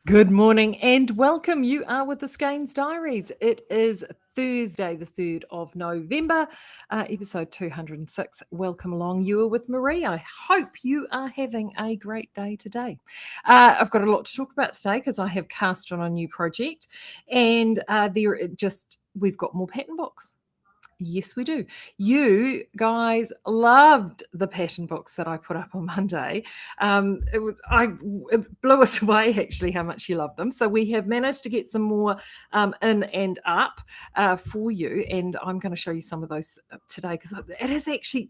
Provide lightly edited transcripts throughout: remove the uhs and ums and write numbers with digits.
Good morning and welcome. You are with the Skeinz Diaries. It is Thursday, the 3rd of November, episode 206. Welcome along. You are with Marie. I hope you are having a great day today. I've got a lot to talk about today because I have cast on a new project and we've got more pattern books. Yes, we do. You guys loved the pattern books that I put up on Monday. It blew us away actually how much you love them. So we have managed to get some more in and up for you, and I'm going to show you some of those today because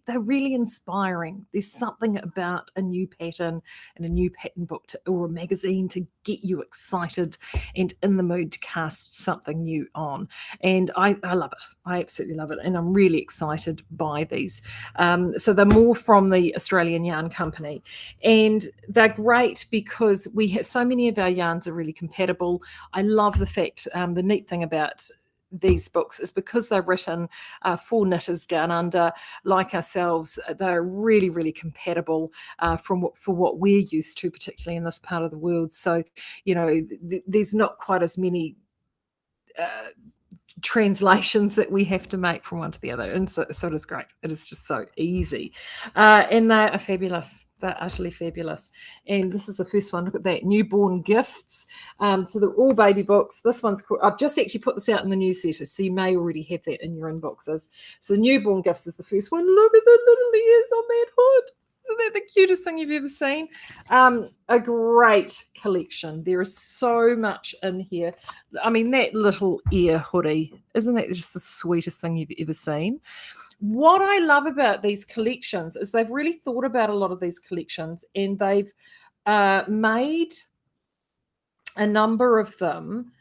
they're really inspiring. There's something about a new pattern and a new pattern book or a magazine to get you excited and in the mood to cast something new on. And I love it. I absolutely love it. And I'm really excited by these. So they're more from the Australian Yarn Company. And they're great because we have so many of our yarns are really compatible. I love the fact, the neat thing about these books is because they're written for knitters down under like ourselves. They're really, really compatible for what we're used to, particularly in this part of the world. So, there's not quite as many translations that we have to make from one to the other, and so it is great. It is just so easy, and they are fabulous. They're utterly fabulous. And this is the first one. Look at that, newborn gifts. So they're all baby books. This one's cool. I've just actually put this out in the newsletter, so you may already have that in your inboxes. So newborn gifts is the first one. Look at the little ears on that hood. Isn't that the cutest thing you've ever seen? A great collection. There is so much in here. I mean, that little ear hoodie, isn't that just the sweetest thing you've ever seen? What I love about these collections is they've really thought about a lot of these collections, and they've made a number of them.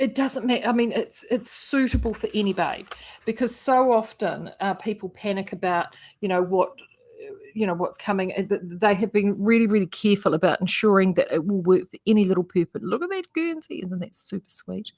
It doesn't matter. I mean, it's suitable for any babe, because so often people panic about what's coming. They have been really, really careful about ensuring that it will work for any little purpose. Look at that Guernsey, isn't that super sweet?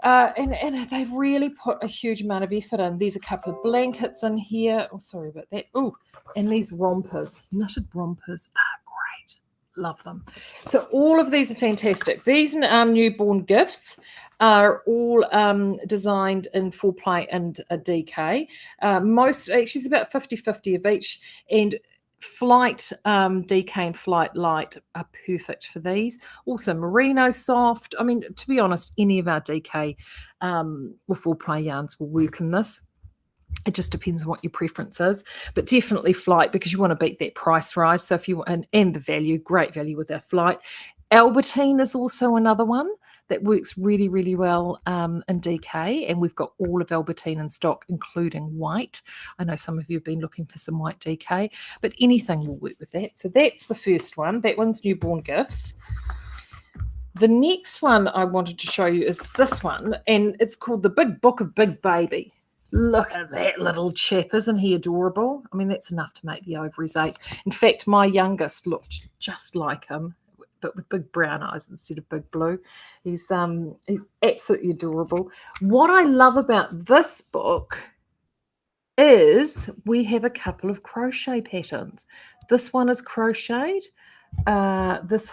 And they've really put a huge amount of effort in. There's a couple of blankets in here. Oh, sorry about that. Oh, and these rompers, knitted rompers are great. Love them. So all of these are fantastic. These newborn gifts are all designed in 4-ply and a DK. Actually, it's about 50-50 of each. And Flight DK and Flight Light are perfect for these. Also merino soft. I mean, to be honest, any of our DK or 4-ply yarns will work in this. It just depends on what your preference is, but definitely Flight, because you want to beat that price rise. So if you and the value, great value with our Flight. Albertine is also another one that works really, really well in DK, and we've got all of Albertine in stock, including white. I know some of you have been looking for some white DK, but anything will work with that. So that's the first one. That one's newborn gifts. The next one I wanted to show you is this one, and it's called the Big Book of Big Baby. Look at that little chap. Isn't he adorable? I mean, that's enough to make the ovaries ache. In fact, my youngest looked just like him, but with big brown eyes instead of big blue. He's absolutely adorable. What I love about this book is we have a couple of crochet patterns. This one is crocheted. This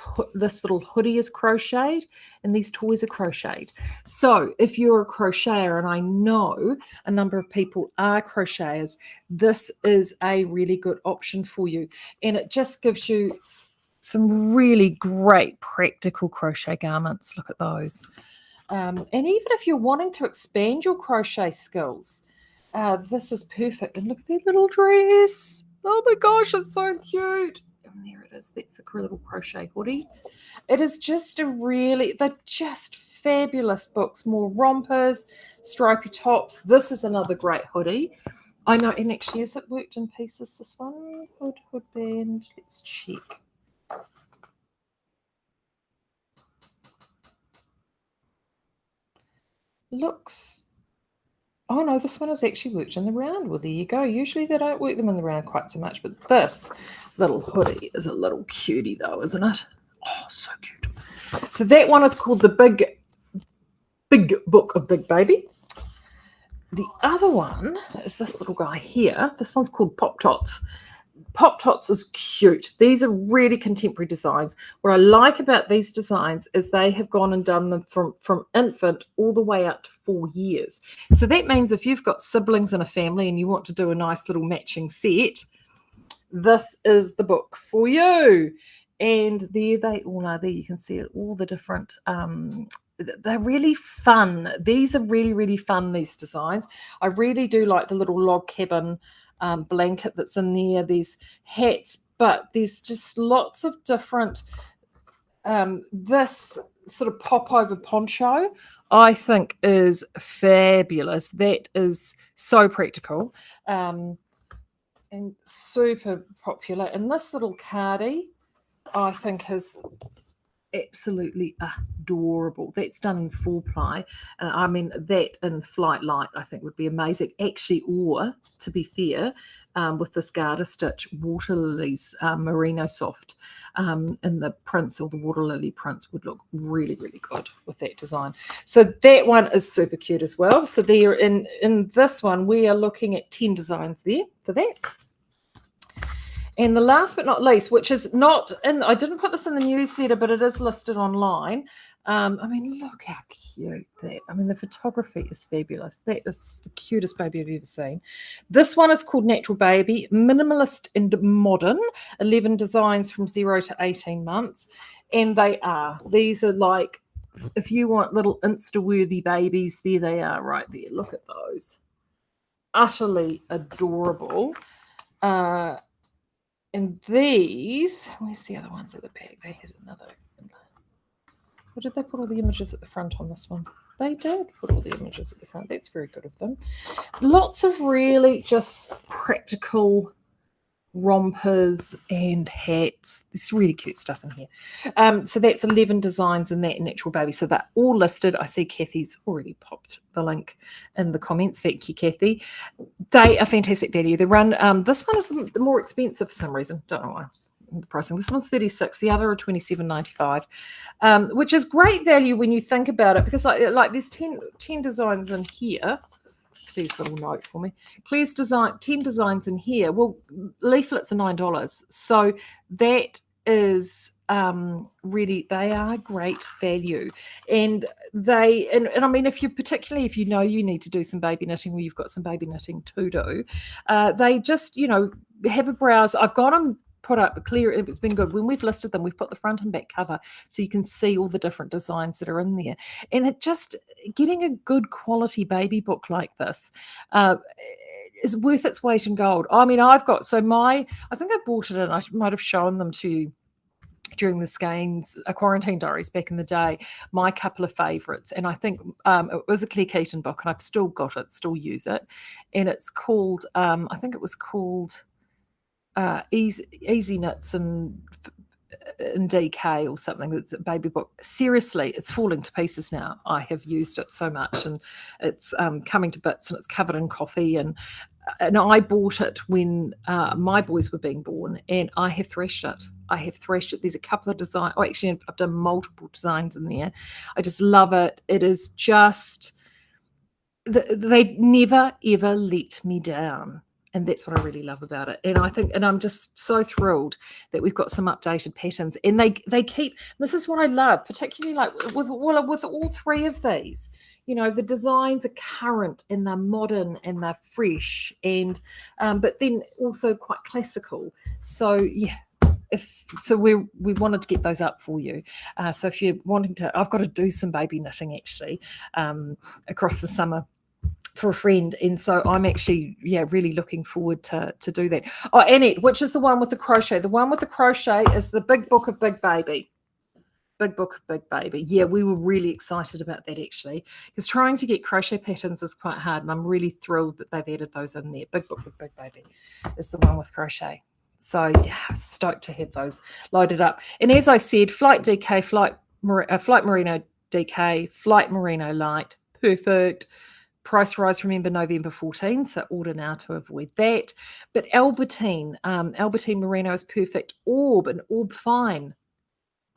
little hoodie is crocheted, and these toys are crocheted. So if you're a crocheter, and I know a number of people are crocheters, this is a really good option for you, and it just gives you some really great practical crochet garments. Look at those. And even if you're wanting to expand your crochet skills, this is perfect. And look at that little dress. Oh my gosh, it's so cute. And there it is. That's the little crochet hoodie. It is just they're just fabulous books. More rompers, stripy tops. This is another great hoodie. I know, and actually, is it worked in pieces, this one? Hood band. Let's check. Looks... Oh no, this one is actually worked in the round. Well, there you go. Usually they don't work them in the round quite so much, but this little hoodie is a little cutie though, isn't it? Oh, so cute. So that one is called the Big Book of Big Baby. The other one is this little guy here. This one's called Pop Tots. Pop Tots is cute. These are really contemporary designs. What I like about these designs is they have gone and done them from infant all the way up to 4 years. So that means if you've got siblings in a family and you want to do a nice little matching set, this is the book for you. And there they all are. There you can see it, all the different they're really fun. These are really, really fun, these designs. I really do like the little log cabin blanket that's in there. These hats, but there's just lots of different this sort of pop over poncho I think is fabulous. That is so practical and super popular. And this little cardie I think is absolutely adorable. That's done in 4-ply, and I mean that in Flight Light I think would be amazing actually, or to be fair, with this garter stitch water lilies merino soft in the prints, or the water lily prints would look really, really good with that design. So that one is super cute as well. So there in this one we are looking at 10 designs there for that. And the last but not least, which is not in, I didn't put this in the newsletter, but it is listed online. I mean, look how cute that. I mean, the photography is fabulous. That is the cutest baby I've ever seen. This one is called Natural Baby, minimalist and modern, 11 designs from 0 to 18 months. And these are like, if you want little Insta-worthy babies, there they are right there. Look at those. Utterly adorable. And these, where's the other ones at the back? They had another. Or did they put all the images at the front on this one? They did put all the images at the front. That's very good of them. Lots of really just practical rompers and hats. There's really cute stuff in here. So that's 11 designs in that Natural Baby. So they're all listed. I see Kathy's already popped the link in the comments. Thank you, Kathy. They are fantastic value. They run, this one is more expensive for some reason. Don't know why. The pricing. This one's $36. The other are $27.95, which is great value when you think about it, because like there's 10 designs in here. Claire's little note for me. Claire's 10 designs in here. Well, leaflets are $9. So that is really, they are great value. And and I mean, particularly if you know you need to do some baby knitting, or you've got some baby knitting to do, they just, have a browse. I've got them put up clear. It's been good when we've listed them. We've put the front and back cover so you can see all the different designs that are in there, and it just, getting a good quality baby book like this is worth its weight in gold. I mean, I think I bought it, and I might have shown them to you during the Skeinz Quarantine Diaries back in the day, my couple of favourites. And I think it was a Claire Keaton book, and I've still got it, still use it. And it's called, I think it was called Easy Knits and DK or something. It's a baby book. Seriously, it's falling to pieces now. I have used it so much, and it's coming to bits, and it's covered in coffee. And I bought it when my boys were being born, and I have threshed it. There's a couple of designs. Oh, actually, I've done multiple designs in there. I just love it. It is just, they never, ever let me down. And that's what I really love about it. And I think, and I'm just so thrilled that we've got some updated patterns. And they keep, this is what I love, particularly like with all three of these. The designs are current, and they're modern, and they're fresh, and but then also quite classical. So yeah. We wanted to get those up for you. So if you're wanting to, I've got to do some baby knitting actually across the summer for a friend, and so I'm actually really looking forward to do that. Oh, Annette, which is the one with the crochet? The one with the crochet is the Big Book of Big Baby. Big Book of Big Baby. Yeah, we were really excited about that actually, because trying to get crochet patterns is quite hard, and I'm really thrilled that they've added those in there. Big Book of Big Baby is the one with crochet. So yeah, stoked to have those loaded up. And as I said, Flight DK, Flight Merino DK, Flight Merino Light, perfect. Price rise, remember, November 14, so order now to avoid that. But Albertine Merino is perfect. Orb and Orb Fine.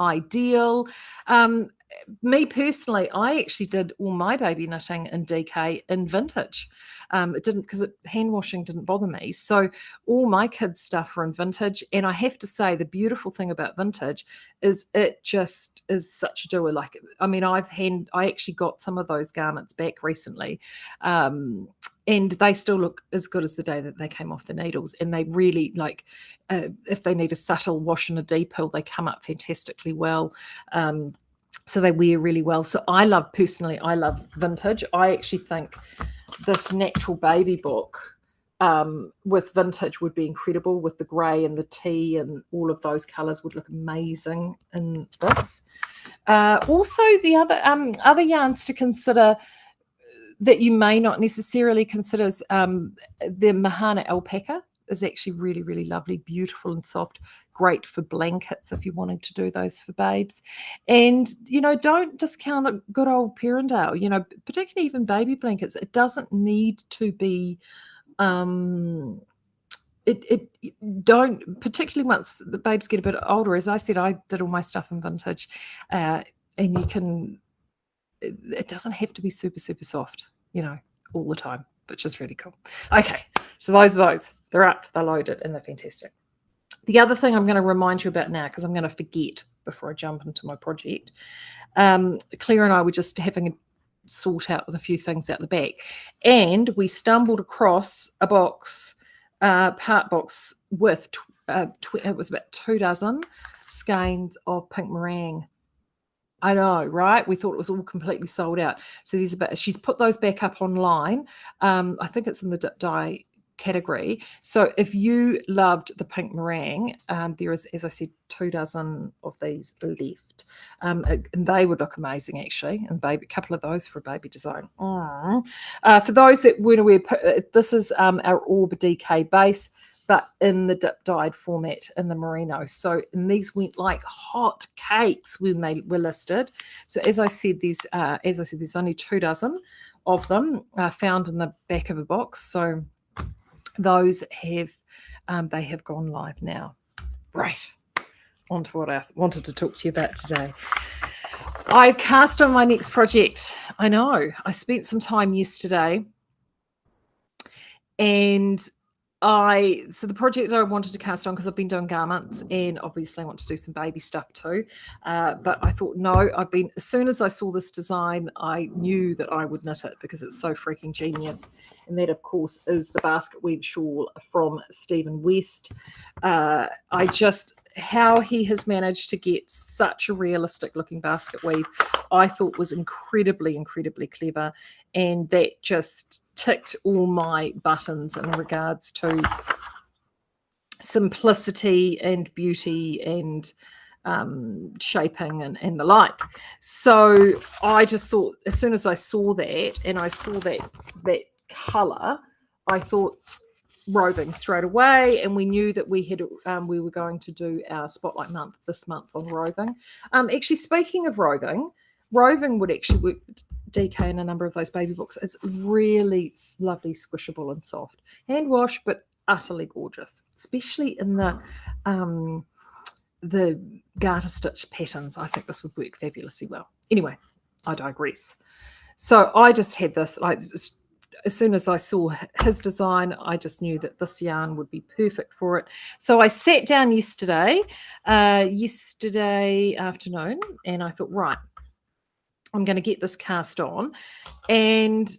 ideal. Me personally, I actually did all my baby knitting in DK in vintage. It didn't, because hand washing didn't bother me. So all my kids' stuff are in vintage. And I have to say, the beautiful thing about vintage is it just is such a doer. Like, I mean, I actually got some of those garments back recently. And they still look as good as the day that they came off the needles. And they really, like, if they need a subtle wash and a deep pill, they come up fantastically well. So they wear really well. So I love vintage. I actually think this natural baby book with vintage would be incredible, with the grey and the tea and all of those colours would look amazing in this. Also, the other yarns to consider that you may not necessarily consider is the Mahana alpaca is actually really, really lovely, beautiful and soft, great for blankets if you're wanting to do those for babes. And, don't discount a good old Perindale, particularly even baby blankets. It doesn't need to be, it don't, particularly once the babes get a bit older. As I said, I did all my stuff in vintage, and you can, it doesn't have to be super, super soft, all the time, which is really cool. Okay, so those. They're up, they're loaded, and they're fantastic. The other thing I'm going to remind you about now, because I'm going to forget before I jump into my project, Claire and I were just having a sort out with a few things out the back, and we stumbled across a box, part box with, it was about 2 dozen skeins of pink meringue. I know, right? We thought it was all completely sold out. So she's put those back up online. I think it's in the dip dye category. So if you loved the pink meringue, there is, as I said, 2 dozen of these left. And they would look amazing, actually. And a couple of those for a baby design. For those that weren't aware, this is our Orb DK base, but in the dip dyed format in the merino. So, and these went like hot cakes when they were listed. So as I said, there's only 2 dozen of them found in the back of a box. So those they have gone live now. Right, on to what I wanted to talk to you about today. I've cast on my next project. I know, I spent some time yesterday, and so the project that I wanted to cast on, because I've been doing garments and obviously I want to do some baby stuff too. But I thought, no, as soon as I saw this design, I knew that I would knit it because it's so freaking genius. And that, of course, is the Basketweave shawl from Stephen West. How he has managed to get such a realistic looking basket weave, I thought was incredibly, incredibly clever. And that just ticked all my buttons in regards to simplicity and beauty and shaping and the like. So I just thought, as soon as I saw that and I saw that colour, I thought roving straight away. And we knew that we were going to do our spotlight month this month on roving. Actually, speaking of roving would actually work DK in a number of those baby books. It's really lovely, squishable and soft. Hand wash, but utterly gorgeous, especially in the garter stitch patterns. I think this would work fabulously well. Anyway, I digress. So I just had this, as soon as I saw his design, I just knew that this yarn would be perfect for it. So I sat down yesterday afternoon, and I thought, right, I'm going to get this cast on. And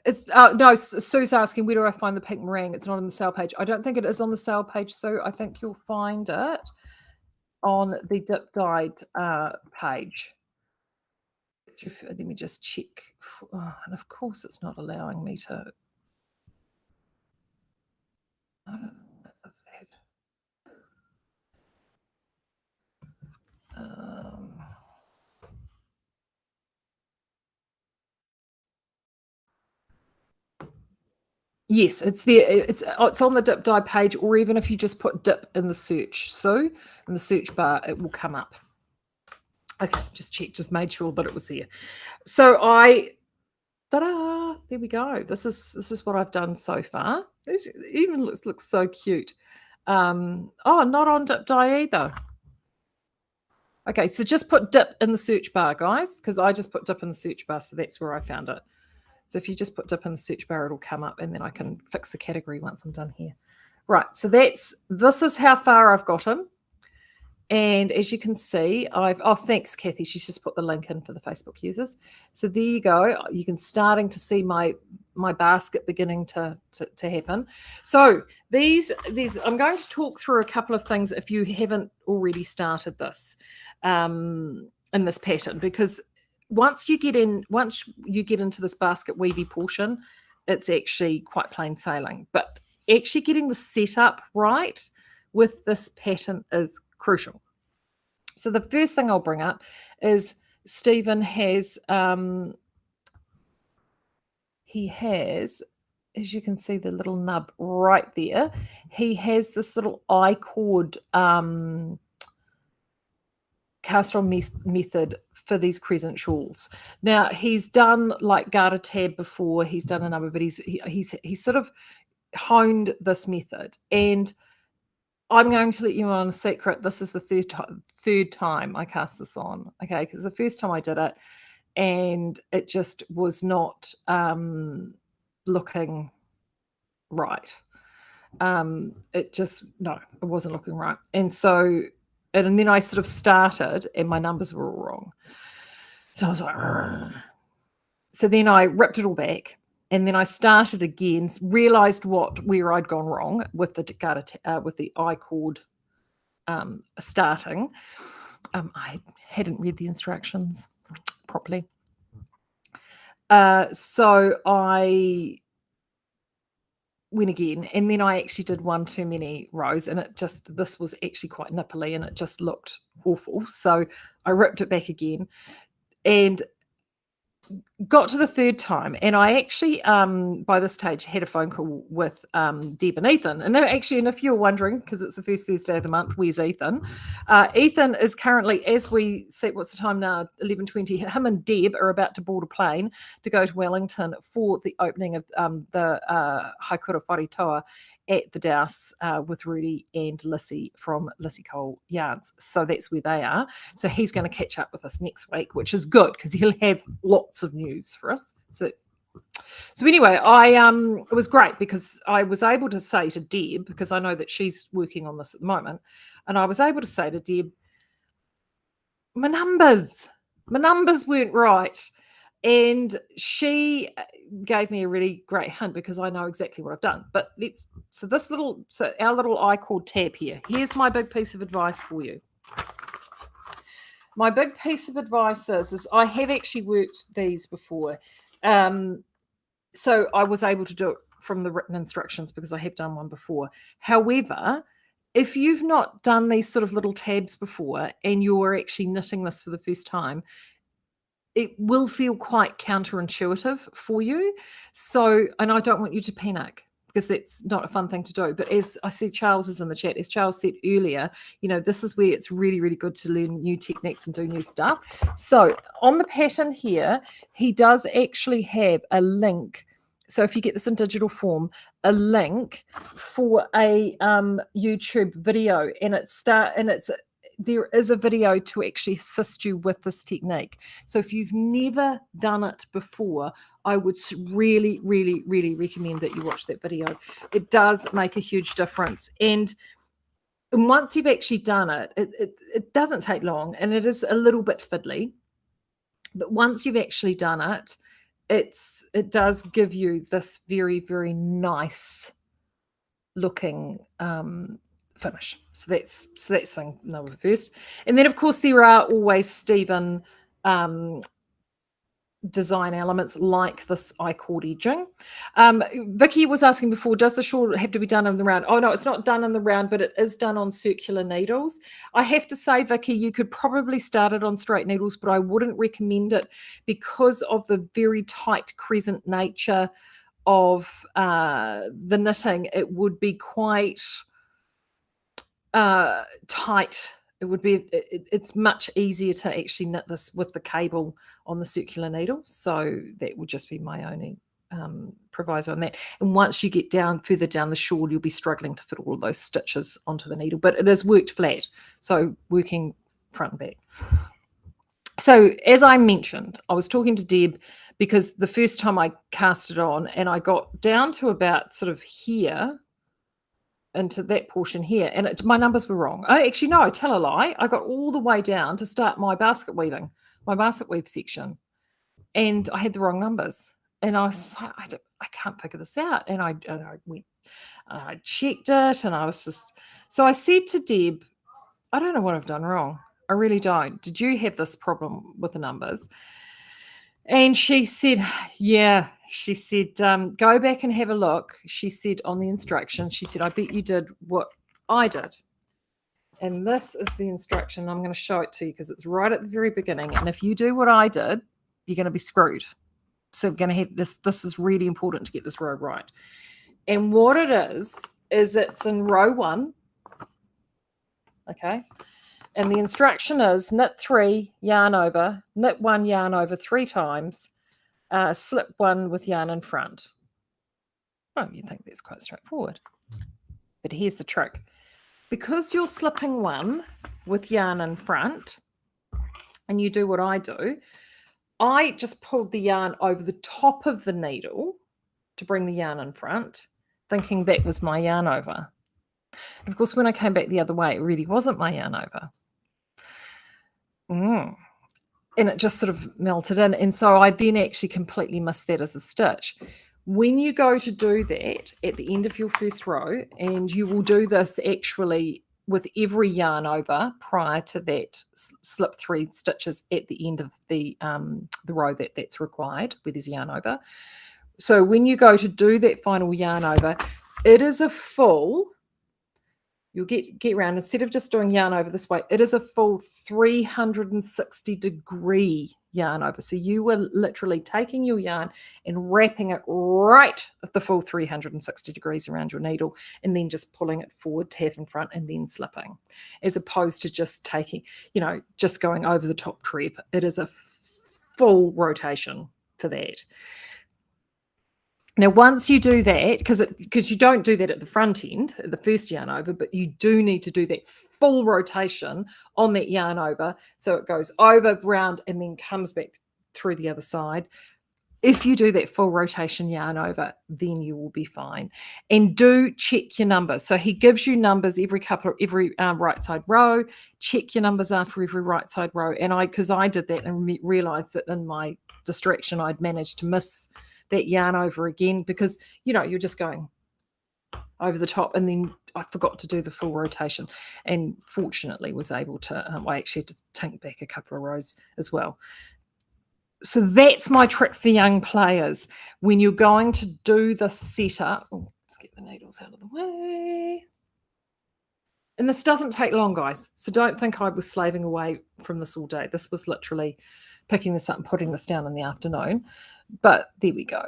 it's no, Sue's asking, where do I find the pink meringue? It's not on the sale page. I don't think it is on the sale page, Sue. I think you'll find it on the dip dyed page. Let me just check. And of course it's not allowing me to. I don't know what that's that. Yes, it's there. It's on the dip dye page, or even if you just put dip in the search, in the search bar, it will come up. Okay, just made sure that it was there. So ta-da! There we go. This is what I've done so far. It even looks so cute. Not on dip dye either. Okay, so just put dip in the search bar, guys, because I just put dip in the search bar, so that's where I found it. So if you just put dip in the search bar, it'll come up, and then I can fix the category once I'm done here. Right, so this is how far I've gotten. And as you can see, oh, thanks, Kathy. She's just put the link in for the Facebook users. So there you go. You can starting to see my basket beginning to happen. So these I'm going to talk through a couple of things if you haven't already started this in this pattern, because once you get into this basket weavy portion, it's actually quite plain sailing. But actually getting the setup right with this pattern is crucial. So the first thing I'll bring up is Stephen has, he has, as you can see, the little nub right there. He has this little I-cord cast on method for these crescent shawls. Now he's done like garter tab before. He's done a number, but he's sort of honed this method. And I'm going to let you on a secret. This is the third time I cast this on, okay? Because the first time I did it, and it just was not looking right. It wasn't looking right. And so, and then I sort of started, and my numbers were all wrong. So I was like, Rrr. So then I ripped it all back. And then I started again, realized where I'd gone wrong with the with the I-cord starting. I hadn't read the instructions properly. So I went again, and then I actually did one too many rows, and this was actually quite nipply, and it just looked awful. So I ripped it back again, and got to the third time, and I actually by this stage had a phone call with Deb and Ethan. And actually, and if you're wondering, because it's the first Thursday of the month, where's Ethan? Ethan is currently, as we see, what's the time now, 11:20. Him and Deb are about to board a plane to go to Wellington for the opening of the Haikura Wharetoa at the Douse with Rudy and Lissy from Lissy Cole Yarns. So that's where they are. So he's going to catch up with us next week, which is good because he'll have lots of news for us. So anyway, it was great because I was able to say to Deb, because I know that she's working on this at the moment, and I was able to say to Deb, my numbers weren't right. And she gave me a really great hint because I know exactly what I've done. But our little I-cord tab here. Here's my big piece of advice for you. My big piece of advice is I have actually worked these before. So I was able to do it from the written instructions because I have done one before. However, if you've not done these sort of little tabs before and you're actually knitting this for the first time, it will feel quite counterintuitive for you. So, and I don't want you to panic because that's not a fun thing to do. But as I see Charles is in the chat, as Charles said earlier, this is where it's really, really good to learn new techniques and do new stuff. So on the pattern here, he does actually have a link. So if you get this in digital form, a link for a YouTube video, and there is a video to actually assist you with this technique. So if you've never done it before, I would really, really, really recommend that you watch that video. It does make a huge difference. And once you've actually done it, it doesn't take long, and it is a little bit fiddly. But once you've actually done it, it does give you this very, very nice looking finish. So that's thing number first. And then of course there are always Stephen design elements like this I-cord edging. Vicky was asking before, does the shawl have to be done in the round? Oh no, it's not done in the round, but it is done on circular needles. I have to say, Vicky, you could probably start it on straight needles, but I wouldn't recommend it because of the very tight crescent nature of the knitting. It would be quite tight. It would be, it's much easier to actually knit this with the cable on the circular needle. So that would just be my only proviso on that. And once you get further down the shawl, you'll be struggling to fit all of those stitches onto the needle, but it is worked flat. So working front and back. So as I mentioned, I was talking to Deb because the first time I cast it on and I got down to about sort of here, into that portion here, and my numbers were wrong. Actually, no, I tell a lie. I got all the way down to start my basket weaving, my basket weave section, and I had the wrong numbers. And I was like, I can't figure this out. And I went, and I checked it, and I was just, so I said to Deb, I don't know what I've done wrong. I really don't. Did you have this problem with the numbers? And she said, yeah. She said, go back and have a look. She said on the instruction, she said, I bet you did what I did. And this is the instruction. I'm going to show it to you because it's right at the very beginning. And if you do what I did, you're going to be screwed. So we're going to have this. This is really important to get this row right. And what it is it's in row 1. Okay. And the instruction is knit 3, yarn over, knit 1, yarn over 3 times, slip 1 with yarn in front. Oh, you think that's quite straightforward. But here's the trick. Because you're slipping 1 with yarn in front, and you do what I do, I just pulled the yarn over the top of the needle to bring the yarn in front, thinking that was my yarn over. And of course, when I came back the other way, it really wasn't my yarn over. And it just sort of melted in. And so I then actually completely missed that as a stitch. When you go to do that at the end of your first row, and you will do this actually with every yarn over prior to that slip 3 stitches at the end of the row that's required where there's yarn over. So when you go to do that final yarn over, it is a full, you'll get around, instead of just doing yarn over this way, it is a full 360-degree yarn over. So you were literally taking your yarn and wrapping it right at the full 360 degrees around your needle, and then just pulling it forward to have in front and then slipping, as opposed to just taking, just going over the top trev. It is a full rotation for that. Now, once you do that, because you don't do that at the front end, at the first yarn over, but you do need to do that full rotation on that yarn over. So it goes over, round, and then comes back through the other side. If you do that full rotation yarn over, then you will be fine. And do check your numbers. So he gives you numbers every right side row. Check your numbers after every right side row. And because I did that and realized that in my distraction, I'd managed to miss that yarn over again, because you're just going over the top, and then I forgot to do the full rotation, and fortunately was able to, I actually had to tink back a couple of rows as well. So that's my trick for young players. When you're going to do the setup, let's get the needles out of the way. And this doesn't take long, guys. So don't think I was slaving away from this all day. This was literally picking this up and putting this down in the afternoon. But there we go.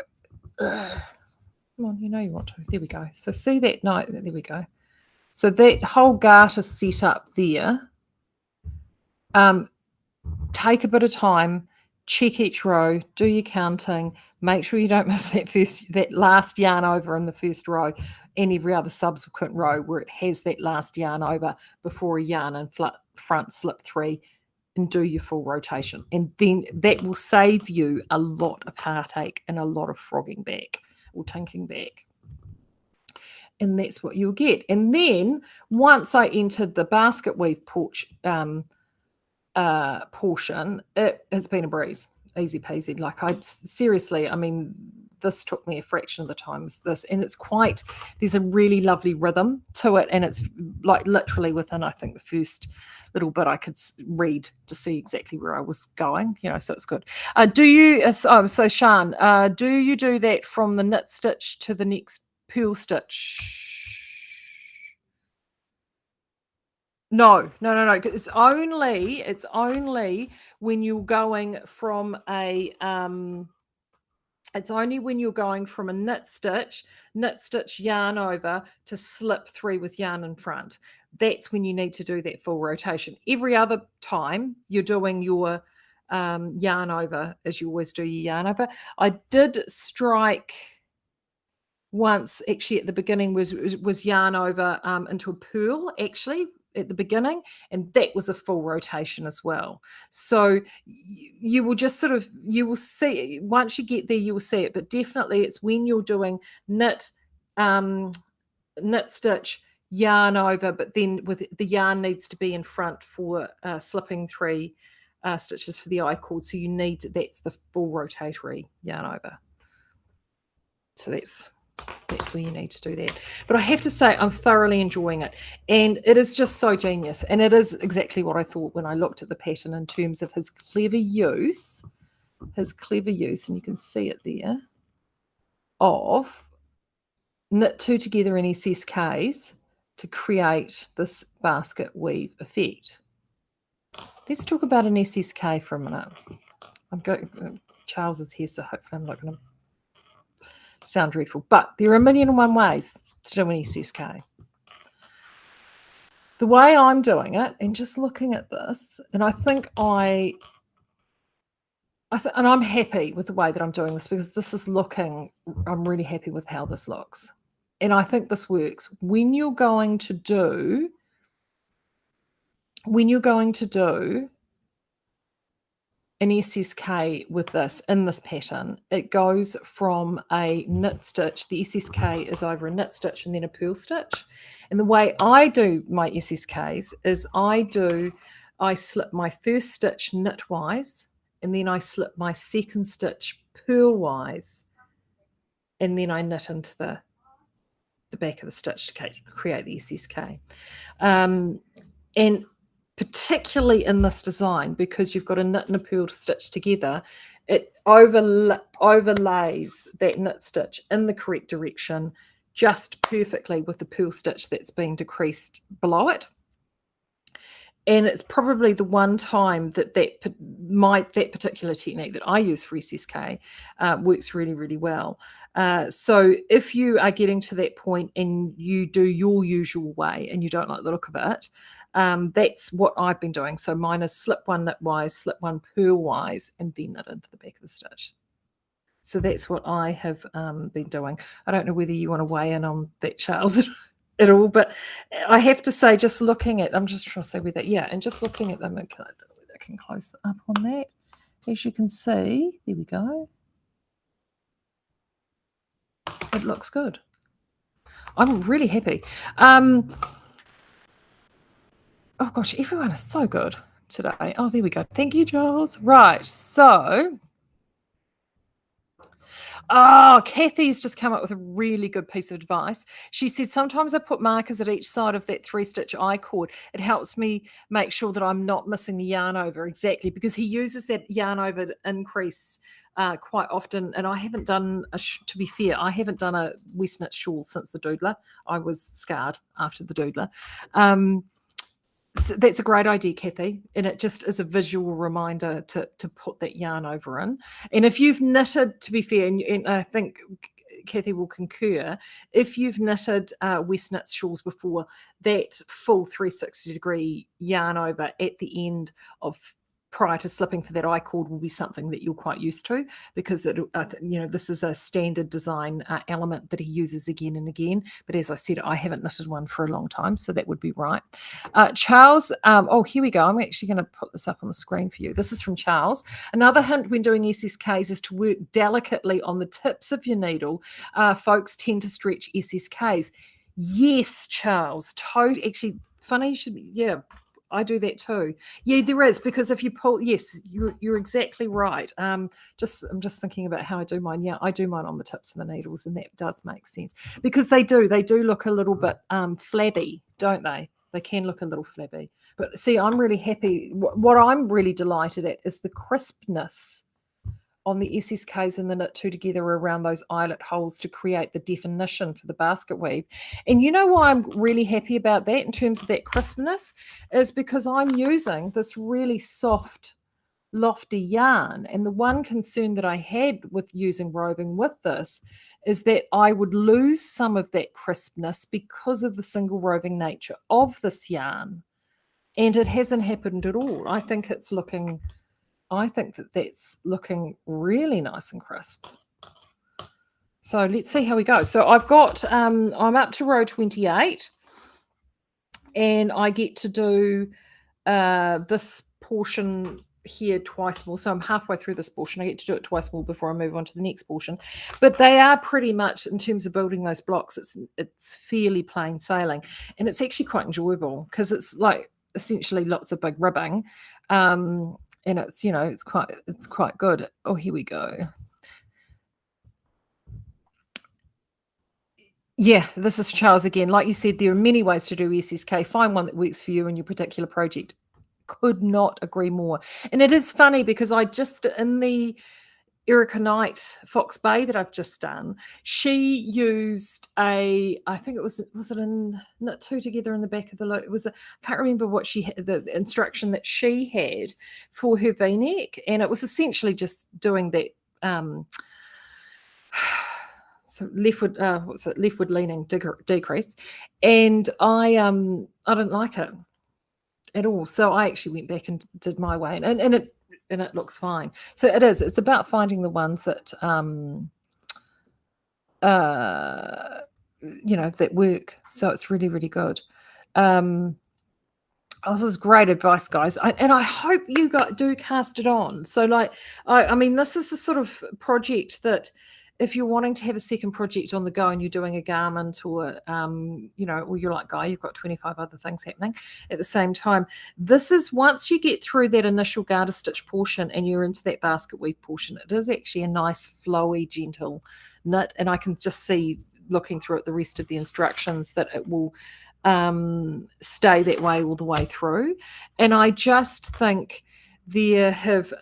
Ugh. Come on, you want to. There we go. So see that? No, there we go. So that whole garter set up there. Take a bit of time. Check each row, do your counting, make sure you don't miss that last yarn over in the first row and every other subsequent row where it has that last yarn over before a yarn in front slip 3, and do your full rotation. And then that will save you a lot of heartache and a lot of frogging back or tinking back. And that's what you'll get. And then once I entered the Basketweave portion, it has been a breeze, easy peasy. Like seriously, this took me a fraction of the time as this, and there's a really lovely rhythm to it, and it's like literally within, I think, the first little bit I could read to see exactly where I was going, so it's good. So Sian, do you do that from the knit stitch to the next purl stitch? No. It's only when you're going from a knit stitch yarn over to slip 3 with yarn in front. That's when you need to do that full rotation. Every other time you're doing your yarn over, as you always do your yarn over. I did strike once, actually, at the beginning was yarn over into a purl, actually, at the beginning, and that was a full rotation as well. So you will just sort of, you will see, once you get there, you will see it. But definitely it's when you're doing knit, knit stitch, yarn over, but then with the yarn needs to be in front for slipping 3 stitches for the I cord. So you need, that's the full rotatory yarn over. So that's where you need to do that. But I have to say, I'm thoroughly enjoying it. And it is just so genius. And it is exactly what I thought when I looked at the pattern in terms of his clever use. And you can see it there, of knit 2 together in SSKs to create this basket weave effect. Let's talk about an SSK for a minute. Charles is here, so hopefully I'm not going to sound dreadful, but there are 1,000,001 ways to do an SSK. The way I'm doing it, and just looking at this, and I think and I'm happy with the way that I'm doing this, because this is looking, I'm really happy with how this looks. And I think this works. When you're going to do an SSK with this, in this pattern, it goes from a knit stitch. The SSK is over a knit stitch and then a purl stitch. And the way I do my SSKs is I slip my first stitch knitwise, and then I slip my second stitch purlwise, and then I knit into the back of the stitch to create the SSK. And particularly in this design, because you've got a knit and a purl stitch together, it overlays that knit stitch in the correct direction just perfectly with the purl stitch that's being decreased below it. And it's probably the one time that particular technique that I use for SSK works really, really well. So if you are getting to that point and you do your usual way and you don't like the look of it, that's what I've been doing. So mine is slip 1 knitwise, slip 1 purlwise, and then knit into the back of the stitch. So that's what I have been doing. I don't know whether you want to weigh in on that, Charles, at all, but I have to say, just looking at, I'm just trying to say whether, yeah, and just looking at them, and I can close up on that. As you can see, there we go. It looks good. I'm really happy. Oh gosh, everyone is so good today. Oh, there we go. Thank you, Charles. Right, so Kathy's just come up with a really good piece of advice. She said, sometimes I put markers at each side of that 3-stitch I cord. It helps me make sure that I'm not missing the yarn over. Exactly, because he uses that yarn over increase quite often. And I haven't done, to be fair, I haven't done a West Knit shawl since the doodler. I was scarred after the doodler. So that's a great idea, Kathy, and it just is a visual reminder to put that yarn over in. And if you've knitted, to be fair, and I think Kathy will concur, if you've knitted West Knit shawls before, that full 360-degree yarn over at the end of prior to slipping for that I cord will be something that you're quite used to, because this is a standard design element that he uses again and again. But as I said, I haven't knitted one for a long time, so that would be right. Charles, here we go. I'm actually going to put this up on the screen for you. This is from Charles. Another hint when doing SSKs is to work delicately on the tips of your needle. Folks tend to stretch SSKs. Yes, Charles. Actually, funny, I do that too. Yeah, there is, because if you pull, yes, you're exactly right. I'm just thinking about how I do mine. Yeah, I do mine on the tips of the needles, and that does make sense, because they do look a little bit flabby, don't they? They can look a little flabby. But see, I'm really happy. What I'm really delighted at is the crispness on the SSKs and the knit 2 together around those eyelet holes to create the definition for the basket weave. And you know why I'm really happy about that in terms of that crispness is because I'm using this really soft, lofty yarn. And the one concern that I had with using roving with this is that I would lose some of that crispness because of the single roving nature of this yarn. And it hasn't happened at all. I think that's looking really nice and crisp. So let's see how we go. So I've got, I'm up to row 28. and I get to do this portion here twice more. So I'm halfway through this portion. I get to do it twice more before I move on to the next portion. But they are pretty much, in terms of building those blocks, it's fairly plain sailing, and it's actually quite enjoyable because it's like essentially lots of big ribbing, and it's it's quite good. Oh, here we go. Yeah, this is Charles again. Like you said, there are many ways to do SSK. Find one that works for you and your particular project. Could not agree more. And it is funny because I just, in the Erica Knight Fox Bay that I've just done, she used I think was it in Knit Two Together in the back of the look. It was I can't remember what she had, the instruction that she had for her V-neck, and it was essentially just doing that. So leftward leaning decrease, and I didn't like it at all. So I actually went back and did my way, and it looks fine. So it's about finding the ones that that work. So it's really, really good. This is great advice, guys, and I hope you do cast it on. So, like, I mean, this is the sort of project that, if you're wanting to have a second project on the go and you're doing a garment, or or you're like Guy, you've got 25 other things happening at the same time. This is, once you get through that initial garter stitch portion and you're into that basket weave portion, it is actually a nice, flowy, gentle knit, and I can just see, looking through it, the rest of the instructions, that it will stay that way all the way through. And I just think it's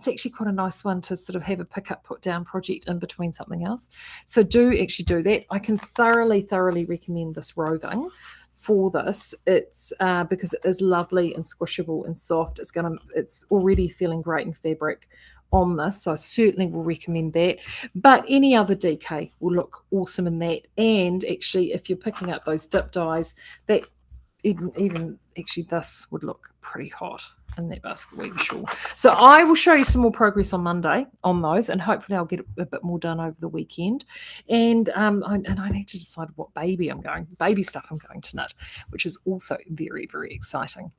actually quite a nice one to sort of have a pick up, put down project in between something else. So do actually do that. I can thoroughly recommend this Roving for this. It's because it is lovely and squishable and soft. It's already feeling great in fabric on this, so I certainly will recommend that. But any other DK will look awesome in that. And actually, if you're picking up those dip dyes, that even actually this would look pretty hot in that basket weave shawl. So I will show you some more progress on Monday on those, and hopefully I'll get a bit more done over the weekend. And I need to decide what baby stuff I'm going to knit, which is also very, very exciting.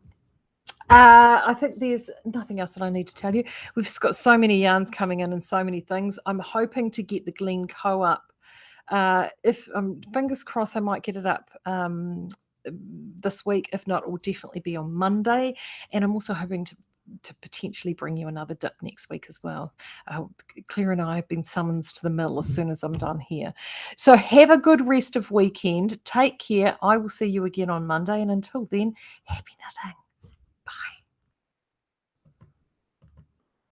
I think there's nothing else that I need to tell you. We've just got so many yarns coming in and so many things. I'm hoping to get the Glencoe up. If fingers crossed, I might get it up this week. If not, it will definitely be on Monday. And I'm also hoping to potentially bring you another dip next week as well. Claire and I have been summoned to the mill as soon as I'm done here. So have a good rest of weekend. Take care. I will see you again on Monday. And until then, happy knitting. Bye.